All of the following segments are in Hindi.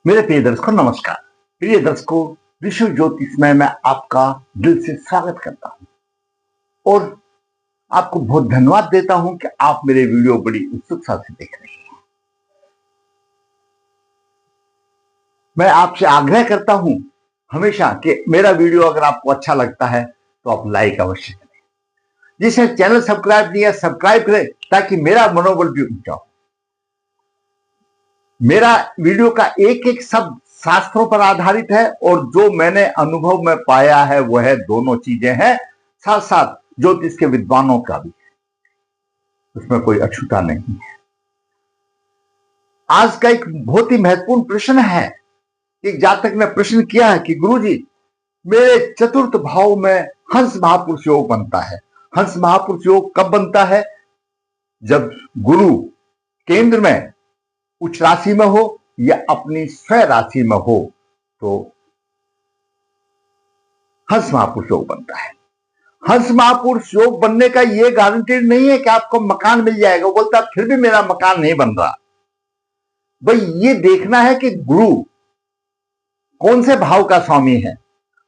मेरे प्रिय दर्शकों नमस्कार। प्रिय दर्शकों, विश्व ज्योतिषमय में आपका दिल से स्वागत करता हूं और आपको बहुत धन्यवाद देता हूं कि आप मेरे वीडियो बड़ी उत्सुकता से देख रहे हैं। मैं आपसे आग्रह करता हूं हमेशा कि मेरा वीडियो अगर आपको अच्छा लगता है तो आप लाइक अवश्य करें। जिसने चैनल सब्सक्राइब नहीं है सब्सक्राइब करें ताकि मेरा मनोबल भी ऊंचा हो। मेरा वीडियो का एक एक शब्द शास्त्रों पर आधारित है और जो मैंने अनुभव में पाया है वह है दोनों चीजें हैं, साथ साथ ज्योतिष के विद्वानों का भी है, उसमें कोई अछूता नहीं है। आज का एक बहुत ही महत्वपूर्ण प्रश्न है। एक जातक ने प्रश्न किया है कि गुरुजी, मेरे चतुर्थ भाव में हंस महापुरुष योग बनता है। हंस महापुरुष योग कब बनता है? जब गुरु केंद्र में उच्च राशि में हो या अपनी स्वयं राशि में हो तो हंस महापुरुष योग बनता है। हंस महापुरुष योग बनने का यह गारंटी नहीं है कि आपको मकान मिल जाएगा। वो बोलता है फिर भी मेरा मकान नहीं बन रहा। भाई ये देखना है कि गुरु कौन से भाव का स्वामी है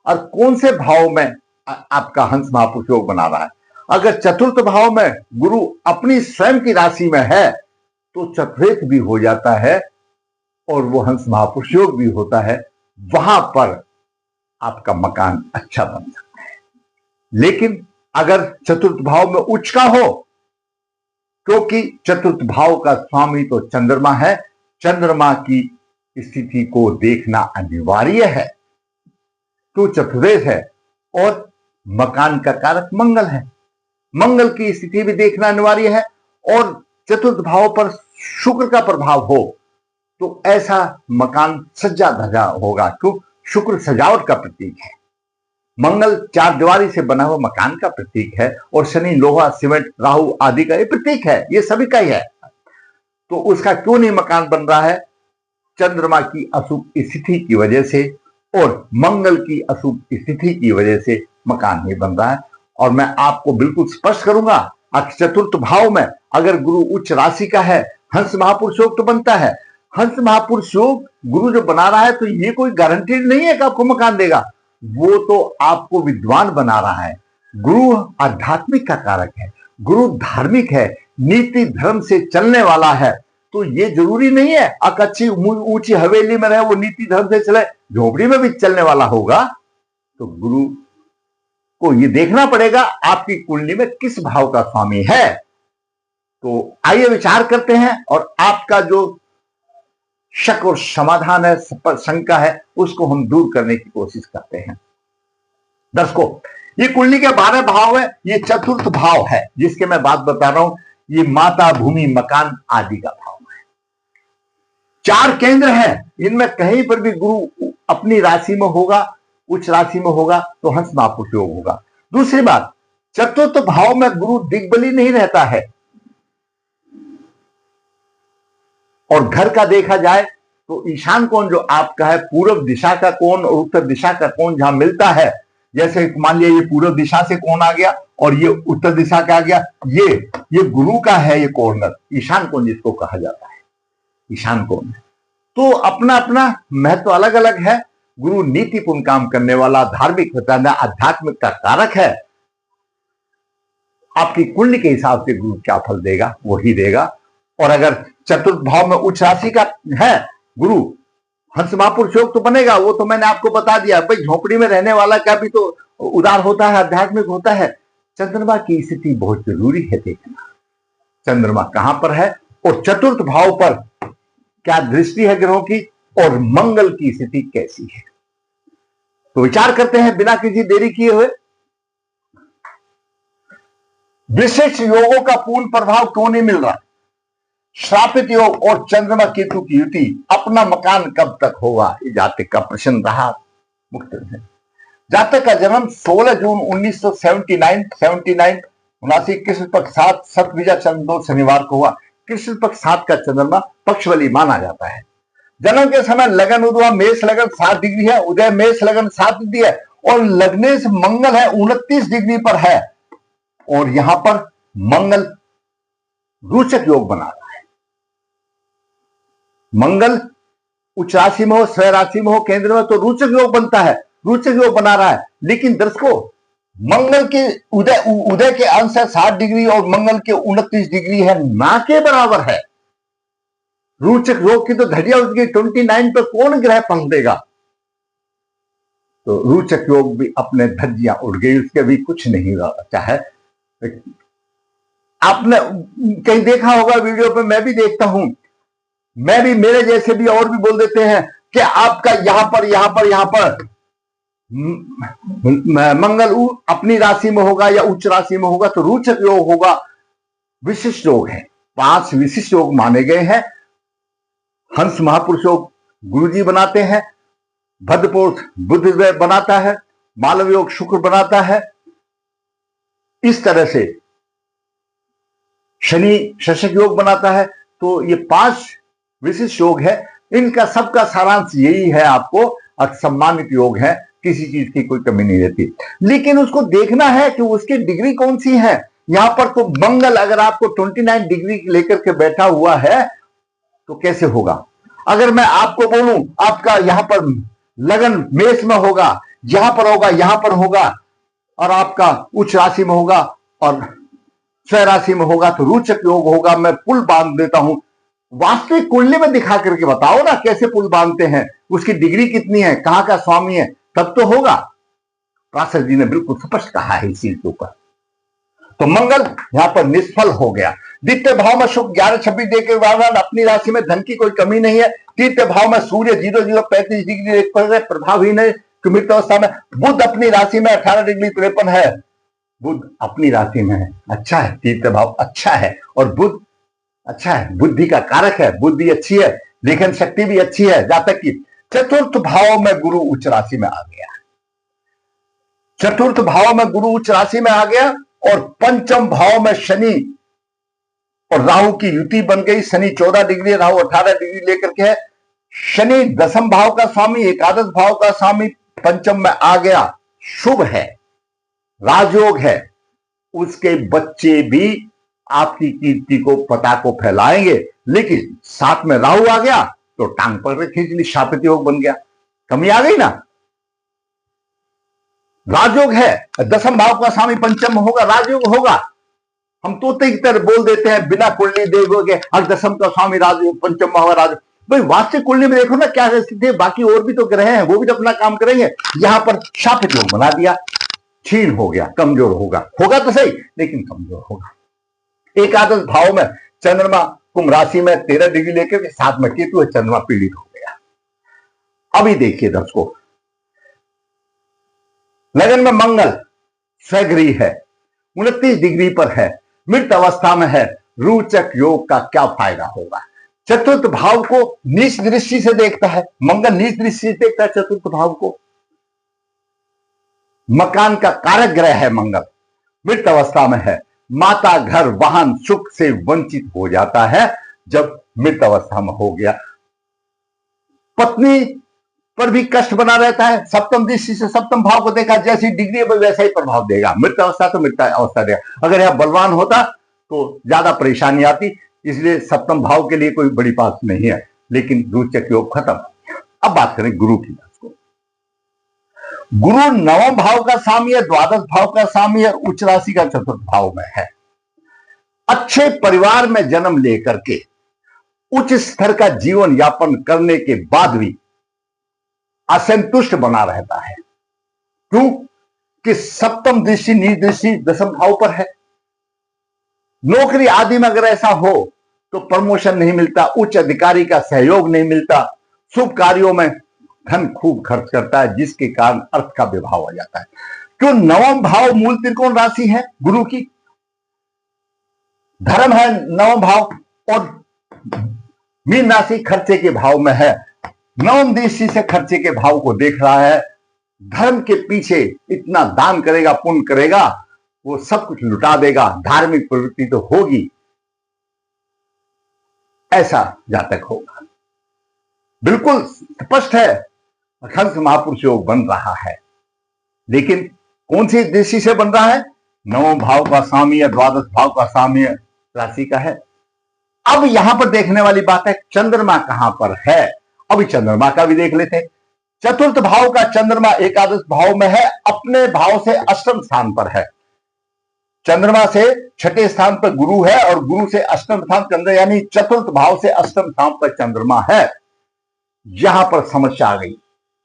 और कौन से भाव में आपका हंस महापुरुष योग बना रहा है। अगर चतुर्थ भाव में गुरु अपनी स्वयं की राशि में है तो चतुर्थ भी हो जाता है और वो हंस महापुरुष योग भी होता है। वहां पर आपका मकान अच्छा बन सकता है। लेकिन अगर चतुर्थ भाव में उच्च का हो, क्योंकि चतुर्थ भाव का स्वामी तो चंद्रमा है, चंद्रमा की स्थिति को देखना अनिवार्य है तो चतुर्थ है और मकान का कारक मंगल है। मंगल की स्थिति भी देखना अनिवार्य है और चतुर्थ भाव पर शुक्र का प्रभाव हो तो ऐसा मकान सज्जा धजा होगा। क्यों? शुक्र सजावट का प्रतीक है, मंगल चार दीवारी से बना हुआ मकान का प्रतीक है और शनि लोहा सीमेंट राहु आदि का ये प्रतीक है, ये सभी का ही है। तो उसका क्यों नहीं मकान बन रहा है? चंद्रमा की अशुभ स्थिति की वजह से और मंगल की अशुभ स्थिति की वजह से मकान नहीं बन रहा है। और मैं आपको बिल्कुल स्पष्ट करूंगा, चतुर्थ भाव में अगर गुरु उच्च राशि का है हंस महापुरुष योग तो बनता है। हंस महापुरुष योग गुरु जो बना रहा है तो ये कोई गारंटी नहीं है कि आपको मकान देगा, वो तो आपको विद्वान बना रहा है। गुरु आध्यात्मिक का कारक है, गुरु धार्मिक है, नीति धर्म से चलने वाला है। तो ये जरूरी नहीं है अच्छी ऊंची हवेली में रहे वो नीति धर्म से चले, झोपड़ी में भी चलने वाला होगा। तो गुरु को ये देखना पड़ेगा आपकी कुंडली में किस भाव का स्वामी है। तो आइए विचार करते हैं और आपका जो शक और समाधान है, शंका है, उसको हम दूर करने की कोशिश करते हैं। दर्शकों, ये कुंडली के 12 भाव है, ये चतुर्थ भाव है जिसके मैं बात बता रहा हूं। ये माता भूमि मकान आदि का भाव है। 4 केंद्र हैं, इनमें कहीं पर भी गुरु अपनी राशि में होगा, उच्च राशि में होगा तो हंस महापुरुष योग होगा। दूसरी बात, चतुर्थ भाव में गुरु दिग्बली नहीं रहता है और घर का देखा जाए तो ईशान कोण जो आपका है, पूर्व दिशा का कोण और उत्तर दिशा का कोण जहां मिलता है, जैसे मान लिया ये पूर्व दिशा से कोण आ गया और ये उत्तर दिशा का आ गया, ये गुरु का है, ये कॉर्नर ईशान कोण जिसको कहा जाता है, ईशान कोण। तो अपना अपना महत्व अलग अलग है। गुरु नीतिपूर्ण काम करने वाला, धार्मिक बताना, आध्यात्मिक का कारक है। आपकी कुंडली के हिसाब से गुरु क्या फल देगा वही देगा। और अगर चतुर्थ भाव में उच्च राशि का है गुरु, हंस महापुरुष योग तो बनेगा, वो तो मैंने आपको बता दिया। भाई झोपड़ी में रहने वाला का भी तो उदार होता है, आध्यात्मिक होता है। चंद्रमा की स्थिति बहुत जरूरी है देखना, चंद्रमा कहां पर है और चतुर्थ भाव पर क्या दृष्टि है ग्रहों की और मंगल की स्थिति कैसी है। तो विचार करते हैं बिना किसी देरी किए हुए। विशिष्ट योगों का पूर्ण प्रभाव क्यों नहीं मिल रहा? श्रापित योग और चंद्रमा केतु की युति, अपना मकान कब तक होगा? ये जातक का प्रश्न रहा मुख्य है। जातक का जन्म 16 जून 1979 कृष्ण पक्ष 7 सतविजा चंद्र शनिवार को हुआ। कृष्ण पक्ष 7 का चंद्रमा पक्षवली माना जाता है। जन्म के समय लगन उदय मेष लगन 7 डिग्री है, उदय मेष लगन 7 डिग्री है और लगने से मंगल है 29 डिग्री पर है और यहां पर मंगल रोचक योग बना रहा है। मंगल उच्च राशि में हो, स्वय राशि में हो, केंद्र में, तो रोचक योग बनता है, रोचक योग बना रहा है। लेकिन दर्शकों, मंगल के उदय के अंश है 60 डिग्री और मंगल के 29 डिग्री है, ना के बराबर है। रोचक योग की तो घड़िया उसकी 29 पर कौन ग्रह पहुंच देगा। तो रोचक योग भी अपने धज्जियां उड़ गई, उसके भी कुछ नहीं बचा है। आपने कहीं देखा होगा वीडियो पे, मैं भी देखता हूं, मैं भी, मेरे जैसे भी और भी बोल देते हैं कि आपका यहां पर मंगल अपनी राशि में होगा या उच्च राशि में होगा तो रोचक योग होगा। विशिष्ट योग है, 5 विशिष्ट योग माने गए हैं। हंस महापुरुष योग गुरुजी बनाते हैं, भद्रपुरुष बुध बनाता है, मालव योग शुक्र बनाता है। इस तरह से शनि शशक योग बनाता है। तो ये 5 विशिष्ट योग है, इनका सबका सारांश यही है, आपको सम्मानित योग है, किसी चीज की कोई कमी नहीं रहती। लेकिन उसको देखना है कि उसकी डिग्री कौन सी है। यहां पर तो मंगल अगर आपको 29 डिग्री लेकर के बैठा हुआ है तो कैसे होगा। अगर मैं आपको बोलूं आपका यहां पर लगन मेष में होगा, यहां पर होगा, यहां पर होगा, और आपका उच्च राशि में होगा और स्वय राशि में होगा तो रोचक योग होगा। मैं पुल बांध देता हूं, वास्तविक कुंडली में दिखा करके बताओ ना कैसे पुल बांधते हैं, उसकी डिग्री कितनी है, कहां का स्वामी है, तब तो होगा। पासर जी ने बिल्कुल स्पष्ट कहा है इस चीज के ऊपर। तो मंगल यहां पर निष्फल हो गया। द्वितीय भाव में शुक्र 11-26 देकर अपनी राशि में धन की कोई कमी नहीं है। तृतीय भाव में सूर्य 0-0-35 डिग्री प्रभावहीन है मृत अवस्था में। बुध अपनी राशि में 18 डिग्री 53 है, बुध अपनी राशि में है, अच्छा है, तृतीय भाव अच्छा है और बुध अच्छा है, बुद्धि का कारक है, बुद्धि अच्छी है, लेखन शक्ति भी अच्छी है जातक की। चतुर्थ भाव में गुरु उच्च राशि में आ गया, चतुर्थ भाव में गुरु उच्च राशि में आ गया और पंचम भाव में शनि और राहु की युति बन गई। शनि 14 डिग्री, राहु 18 डिग्री लेकर के है। शनि 10th भाव का स्वामी, एकादश भाव का स्वामी पंचम में आ गया, शुभ है, राजयोग है। उसके बच्चे भी आपकी कीर्ति को, पता को फैलाएंगे। लेकिन साथ में राहु आ गया तो टांग पकड़ खींच ली, शापित योग बन गया, कमी आ गई ना। राजयोग है, 10th भाव का स्वामी पंचम में होगा, राजयोग होगा। हम तोते की तरह बोल देते हैं बिना कुंडली देखोगे, हर 10th का स्वामी राजयोग, पंचम में होगा राजयोग। भाई वास्तविक कुंडली में देखो ना क्या स्थिति है, बाकी और भी तो ग्रह हैं, वो भी तो अपना काम करेंगे। यहां पर शापित योग बना दिया, क्षीण हो गया, कमजोर होगा, होगा तो सही लेकिन कमजोर होगा। एकादश भाव में चंद्रमा कुंभ राशि में 13 डिग्री लेकर के साथ में केतु है, चंद्रमा पीड़ित हो गया। अभी देखिए दर्शकों, लगन में मंगल स्वगृही है, 29 डिग्री पर है, मृत अवस्था में है। रोचक योग का क्या फायदा होगा। चतुर्थ भाव को नीच दृष्टि से देखता है मंगल, नीच दृष्टि से देखता है चतुर्थ भाव को। मकान का कारक ग्रह है मंगल, मृत अवस्था में है। माता, घर, वाहन, सुख से वंचित हो जाता है जब मृत अवस्था में हो गया। पत्नी पर भी कष्ट बना रहता है। सप्तम दृष्टि से सप्तम भाव को देखा, जैसी डिग्री है वैसा ही प्रभाव देगा। मृत अवस्था तो मृत अवस्था देगा। अगर यह बलवान होता तो ज्यादा परेशानी आती, इसलिए सप्तम भाव के लिए कोई बड़ी बात नहीं है। लेकिन रोचक योग खत्म। अब बात करें गुरु की। गुरु 9वें भाव का स्वामी है, द्वादश भाव का स्वामी है, उच्च राशि का चतुर्थ भाव में है। अच्छे परिवार में जन्म लेकर के उच्च स्तर का जीवन यापन करने के बाद भी असंतुष्ट बना रहता है। क्यों कि सप्तम दृष्टि, नीच दृष्टि 10th भाव पर है। नौकरी आदि में अगर ऐसा हो तो प्रमोशन नहीं मिलता, उच्च अधिकारी का सहयोग नहीं मिलता, शुभ कार्यों में धन खूब खर्च करता है, जिसके कारण अर्थ का विभाव हो जाता है। क्यों 9वां भाव मूल त्रिकोण राशि है गुरु की, धर्म है 9वां भाव, और मीन राशि खर्चे के भाव में है। 9वीं दृष्टि से खर्चे के भाव को देख रहा है। धर्म के पीछे इतना दान करेगा, पुण्य करेगा, वो सब कुछ लुटा देगा, धार्मिक प्रवृत्ति तो होगी, ऐसा जातक होगा। बिल्कुल स्पष्ट है, हंस महापुरुष योग बन रहा है। लेकिन कौन सी दृष्टि से बन रहा है? 9वें भाव का स्वामी है, द्वादश भाव का स्वामी राशि का है। अब यहां पर देखने वाली बात है चंद्रमा कहां पर है। अभी चंद्रमा का भी देख लेते हैं। चतुर्थ भाव का चंद्रमा एकादश भाव में है, अपने भाव से अष्टम स्थान पर है। चंद्रमा से छठे स्थान पर गुरु है और गुरु से अष्टम स्थान चंद्र, यानी चतुर्थ भाव से अष्टम स्थान पर चंद्रमा है। यहां पर समस्या आ गई,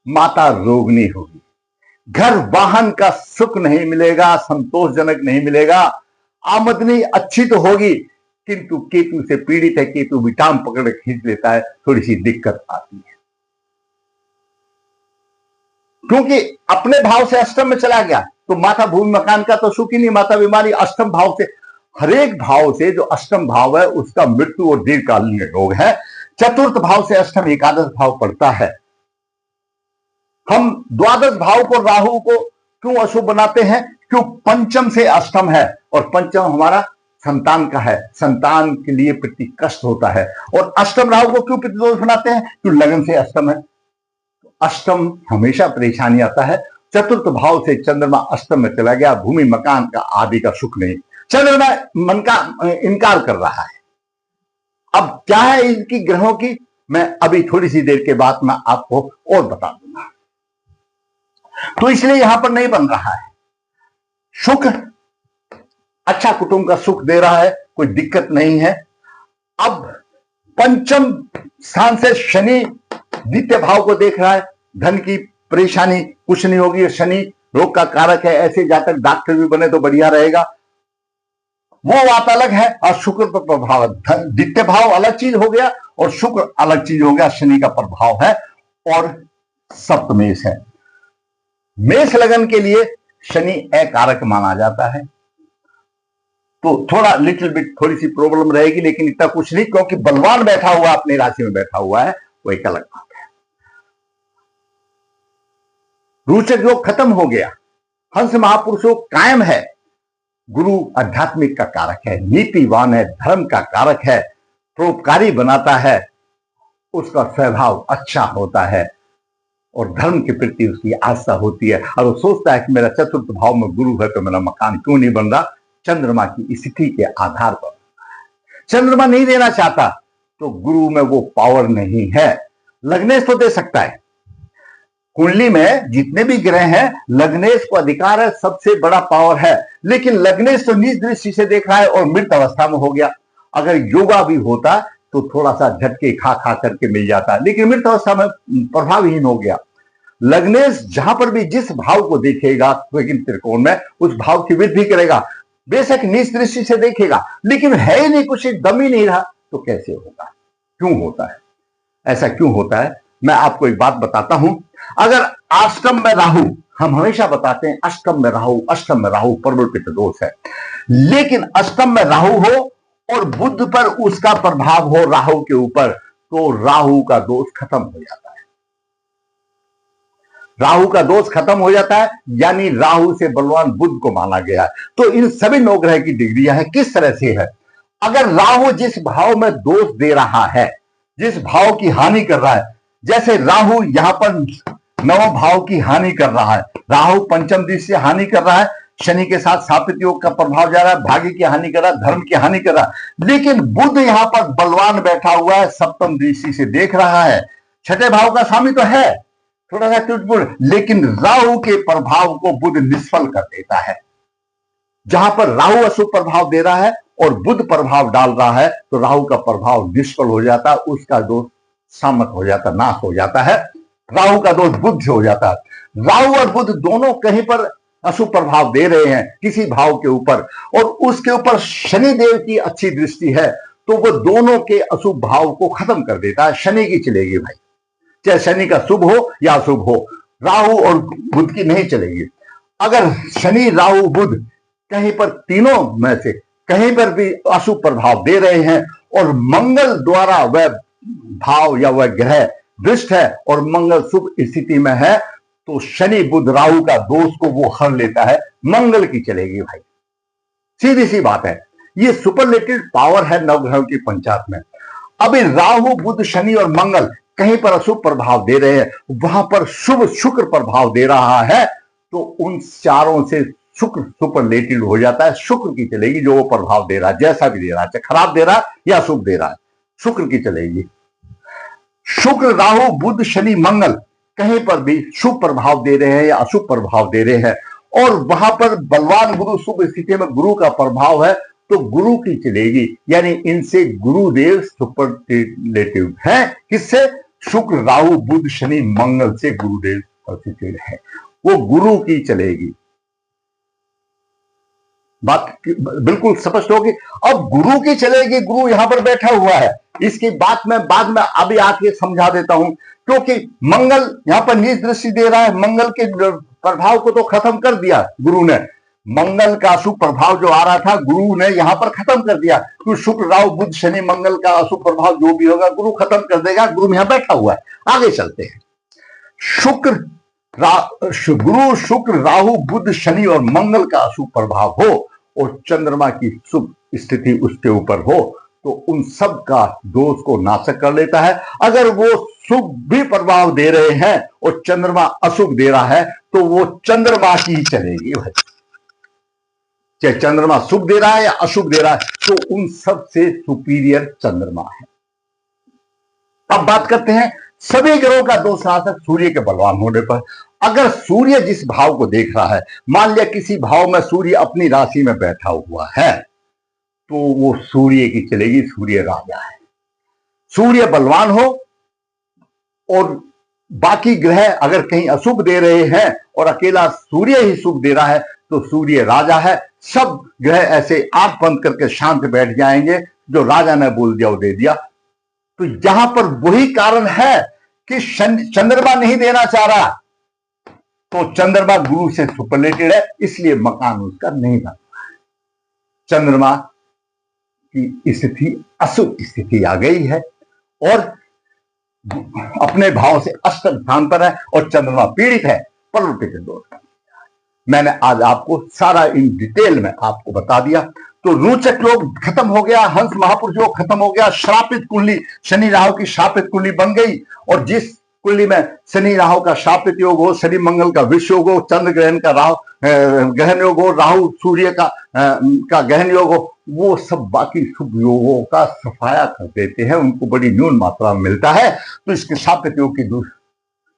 माता रोगनी होगी, घर वाहन का सुख नहीं मिलेगा, संतोषजनक नहीं मिलेगा, आमदनी अच्छी तो होगी किंतु केतु से पीड़ित है, केतु विटाम पकड़ खींच लेता है, थोड़ी सी दिक्कत आती है क्योंकि अपने भाव से अष्टम में चला गया। तो माता भूमि मकान का तो सुख ही नहीं, माता बीमारी। अष्टम भाव से, हरेक भाव से जो अष्टम भाव है उसका मृत्यु और दीर्घकालीन रोग है। चतुर्थ भाव से अष्टम एकादश भाव पड़ता है। हम द्वादश भाव को, राहु को क्यों अशुभ बनाते हैं? क्यों पंचम से अष्टम है और पंचम हमारा संतान का है, संतान के लिए प्रति कष्ट होता है। और अष्टम राहु को क्यों प्रतिदोष बनाते हैं? क्यों लगन से अष्टम है, अष्टम हमेशा परेशानी आता है। चतुर्थ भाव से चंद्रमा अष्टम में चला गया, भूमि मकान का आदि का सुख नहीं, चंद्रमा मन का इनकार कर रहा है। अब क्या है इनकी ग्रहों की, मैं अभी थोड़ी सी देर के बाद मैं आपको और बता दूंगा। तो इसलिए यहां पर नहीं बन रहा है। शुक्र अच्छा कुटुंब का सुख दे रहा है, कोई दिक्कत नहीं है। अब पंचम स्थान से शनि द्वितीय भाव को देख रहा है, धन की परेशानी कुछ नहीं होगी। शनि रोग का कारक है, ऐसे जातक डॉक्टर भी बने तो बढ़िया रहेगा, वो बात अलग है। और शुक्र पर प्रभाव, द्वितीय भाव अलग चीज हो गया और शुक्र अलग चीज हो गया, शनि का प्रभाव है। और सप्तमेश है, मेष लगन के लिए शनि अकारक माना जाता है, तो थोड़ा लिटिल बिट थोड़ी सी प्रॉब्लम रहेगी, लेकिन इतना कुछ नहीं क्योंकि बलवान बैठा हुआ अपनी राशि में बैठा हुआ है, वो एक अलग बात है। रोचक योग खत्म हो गया, हंस महापुरुषों कायम है। गुरु आध्यात्मिक का कारक है, नीतिवान है, धर्म का कारक है, परोपकारी बनाता है, उसका स्वभाव अच्छा होता है और धर्म के प्रति उसकी आस्था होती है। और वो सोचता है कि मेरा चतुर्थ भाव में गुरु है तो मेरा मकान क्यों नहीं बन रहा? चंद्रमा की स्थिति के आधार पर चंद्रमा नहीं देना चाहता तो गुरु में वो पावर नहीं है। लग्नेश तो दे सकता है, कुंडली में जितने भी ग्रह हैं लग्नेश को अधिकार है, सबसे बड़ा पावर है। लेकिन लग्नेश तो नीच दृष्टि से देख रहा है और मृत अवस्था में हो गया। अगर योगा भी होता तो थोड़ा सा झटके खा खा करके मिल जाता, लेकिन मृत अवस्था में प्रभावहीन हो गया। लग्नेश जहां पर भी जिस भाव को देखेगा, लेकिन त्रिकोण में उस भाव की वृद्धि करेगा। बेशक नीच दृष्टि से देखेगा, लेकिन है ही नहीं, कुछ दम ही नहीं रहा, तो कैसे होगा? क्यों होता है ऐसा? क्यों होता है? मैं आपको एक बात बताता हूं। अगर अष्टम में राहु, हम हमेशा बताते हैं अष्टम में राहु प्रबल दोष है, लेकिन अष्टम में राहु हो और बुध पर उसका प्रभाव हो राहु के ऊपर, तो राहु का दोष खत्म हो जाता है। राहु का दोष खत्म हो जाता है, यानी राहु से बलवान बुध को माना गया है। तो इन सभी नवग्रह की डिग्रियां हैं, किस तरह से है? अगर राहु जिस भाव में दोष दे रहा है, जिस भाव की हानि कर रहा है, जैसे राहु यहां पर नव भाव की हानि कर रहा है, राहु पंचम दृष्टि से हानि कर रहा है, शनि के साथ सापित योग का प्रभाव जा रहा है, भाग्य की हानि कर रहा है, धर्म की हानि कर रहा है। लेकिन बुध यहां पर बलवान बैठा हुआ है, सप्तम दृष्टि से देख रहा है, छठे भाव का स्वामी तो है, थोड़ा सा त्रुटिपूर्ण, लेकिन राहु के प्रभाव को बुध निष्फल कर देता है। जहां पर राहु अशुभ प्रभाव दे रहा है और बुध प्रभाव डाल रहा है, तो राहु का प्रभाव निष्फल हो जाता है, उसका दोष शामक हो जाता, नाश हो जाता है, राहु का दोष बुध से हो जाता है। राहु और बुध दोनों कहीं पर अशुभ प्रभाव दे रहे हैं किसी भाव के ऊपर, और उसके ऊपर शनि देव की अच्छी दृष्टि है, तो वो दोनों के अशुभ भाव को खत्म कर देता है। शनि की चलेगी भाई, चाहे शनि का शुभ हो या अशुभ हो, राहु और बुध की नहीं चलेगी। अगर शनि राहु बुध कहीं पर तीनों में से कहीं पर भी अशुभ प्रभाव दे रहे हैं और मंगल द्वारा वह भाव या वह ग्रह दृष्ट है और मंगल शुभ स्थिति में है, तो शनि बुध राहु का दोष को वो हर लेता है, मंगल की चलेगी भाई। सीधी सी बात है, ये सुपरलेटेड पावर है नवग्रहों की पंचायत में। अभी राहु बुध शनि और मंगल कहीं पर अशुभ प्रभाव दे रहे हैं, वहां पर शुभ शुक्र प्रभाव दे रहा है, तो उन चारों से शुक्र सुपरलेटेड हो जाता है। शुक्र की चलेगी जो वो प्रभाव दे रहा है, जैसा भी दे रहा है, चाहे खराब दे रहा है या शुभ दे रहा है, शुक्र की चलेगी। शुक्र राहु बुध शनि मंगल कहीं पर भी शुभ प्रभाव दे रहे हैं या अशुभ प्रभाव दे रहे हैं, और वहां पर बलवान गुरु शुभ स्थिति में गुरु का प्रभाव है, तो गुरु की चलेगी। यानी इनसे गुरुदेव सुपरलेटिव है। किससे? शुक्र राहु बुध शनि मंगल से गुरुदेव सुपरलेटिव है, वो गुरु की चलेगी। बात बिल्कुल स्पष्ट होगी। अब गुरु की चलेगी, गुरु यहां पर बैठा हुआ है, इसकी बात मैं बाद में अभी आके समझा देता हूं, क्योंकि मंगल यहां पर नीच दृष्टि दे रहा है। मंगल के प्रभाव को तो खत्म कर दिया गुरु ने, मंगल का अशुभ प्रभाव जो आ रहा था गुरु ने यहां पर खत्म कर दिया। तो शुक्र राहु बुध शनि मंगल का अशुभ प्रभाव जो भी होगा गुरु खत्म कर देगा। गुरु यहां बैठा हुआ है। आगे चलते हैं। गुरु शुक्र राहु बुध शनि और मंगल का अशुभ प्रभाव हो और चंद्रमा की शुभ स्थिति उसके ऊपर हो, तो उन सब का दोष को नाशक कर लेता है। अगर वो शुभ भी प्रभाव दे रहे हैं और चंद्रमा अशुभ दे रहा है, तो वो चंद्रमा की ही चलेगी भाई। चाहे चंद्रमा शुभ दे रहा है या अशुभ दे रहा है, तो उन सब से सुपीरियर चंद्रमा है। अब बात करते हैं सभी ग्रहों का दोष नाशक सूर्य के बलवान होने पर। अगर सूर्य जिस भाव को देख रहा है, मान लिया किसी भाव में सूर्य अपनी राशि में बैठा हुआ है, तो वो सूर्य की चलेगी। सूर्य राजा है। सूर्य बलवान हो और बाकी ग्रह अगर कहीं अशुभ दे रहे हैं और अकेला सूर्य ही शुभ दे रहा है, तो सूर्य राजा है। सब ग्रह ऐसे आंख बंद करके शांत बैठ जाएंगे, जो राजा ने बोल दिया वो दे दिया। तो यहां पर वही कारण है कि चंद्रमा नहीं देना चाह रहा, तो चंद्रमा गुरु से सुपरलेटेड है, इसलिए मकान उसका नहीं बन रहा है। चंद्रमा की स्थिति अशुभ स्थिति आ गई है और अपने भाव से अष्टम स्थान पर है और चंद्रमा पीड़ित है प्रवृत्ति के दोष। मैंने आज आपको सारा इन डिटेल में आपको बता दिया। तो रोचक योग खत्म हो गया, हंस महापुरुष योग खत्म हो गया, श्रापित कुंडली शनि राहु की श्रापित कुंडली बन गई। और जिस कुंडली में शनि राहु का श्रापित योग हो, शनि मंगल का विष योग हो, चंद्र ग्रहण का राहु गहन योग हो, राहु सूर्य का गहन योग हो, वो सब बाकी शुभ योगों का सफाया कर देते हैं, उनको बड़ी न्यून मात्रा में मिलता है। तो इसके श्रापित योग की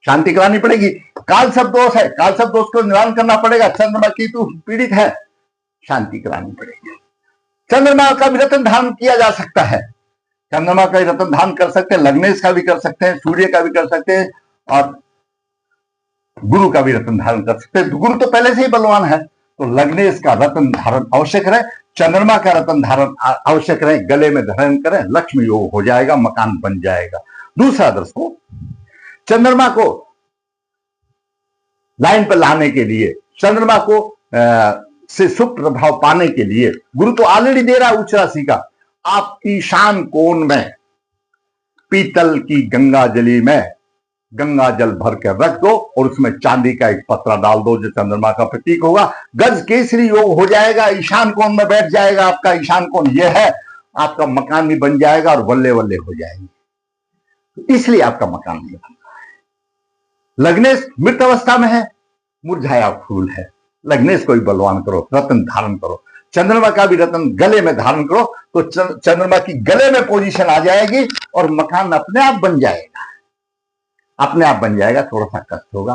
शांति करानी पड़ेगी। काल सब दोष है, काल सब दोष को निवारण करना पड़ेगा। चंद्रमा केतु पीड़ित है, शांति करानी पड़ेगी। चंद्रमा का भी रत्न धारण किया जा सकता है, चंद्रमा का रत्न धारण कर सकते हैं, लग्नेश का भी कर सकते हैं, सूर्य का भी कर सकते हैं और गुरु का भी रत्न धारण कर सकते हैं। गुरु तो पहले से ही बलवान है, तो लग्नेश का रत्न धारण आवश्यक रहे, चंद्रमा का रत्न धारण आवश्यक रहे, गले में धारण करें, लक्ष्मी योग हो जाएगा, मकान बन जाएगा। दूसरा दर्शकों, चंद्रमा को लाइन पर लाने के लिए, चंद्रमा को से शुभ प्रभाव पाने के लिए गुरु तो ऑलरेडी दे रहा है उच्च राशि का। आप ईशान कोण में पीतल की गंगा जली में गंगा जल भर के रख दो और उसमें चांदी का एक पत्रा डाल दो, जो चंद्रमा का प्रतीक होगा। गज केसरी योग हो जाएगा, ईशान कोण में बैठ जाएगा। आपका ईशान कोण यह है, आपका मकान भी बन जाएगा और बल्ले बल्ले हो जाएंगे। तो इसलिए आपका मकान नहीं बन रहा है। लग्नेश मृत अवस्था में है, मुरझाया फूल है, लग्नेश को भी बलवान करो, रत्न धारण करो। चंद्रमा का भी रत्न गले में धारण करो, तो चंद्रमा की गले में पोजीशन आ जाएगी और मकान अपने आप बन जाएगा, अपने आप बन जाएगा। थोड़ा सा कष्ट होगा।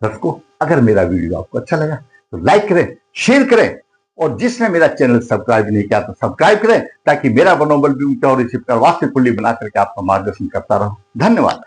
दोस्तों, अगर मेरा वीडियो आपको अच्छा लगा तो लाइक करें, शेयर करें, और जिसने मेरा चैनल सब्सक्राइब नहीं किया तो सब्सक्राइब करें, ताकि मेरा मनोबल भी ऊंचा और इसी प्रकार वास्तविक कुंडली बना करके आपका मार्गदर्शन करता रहूं। धन्यवाद।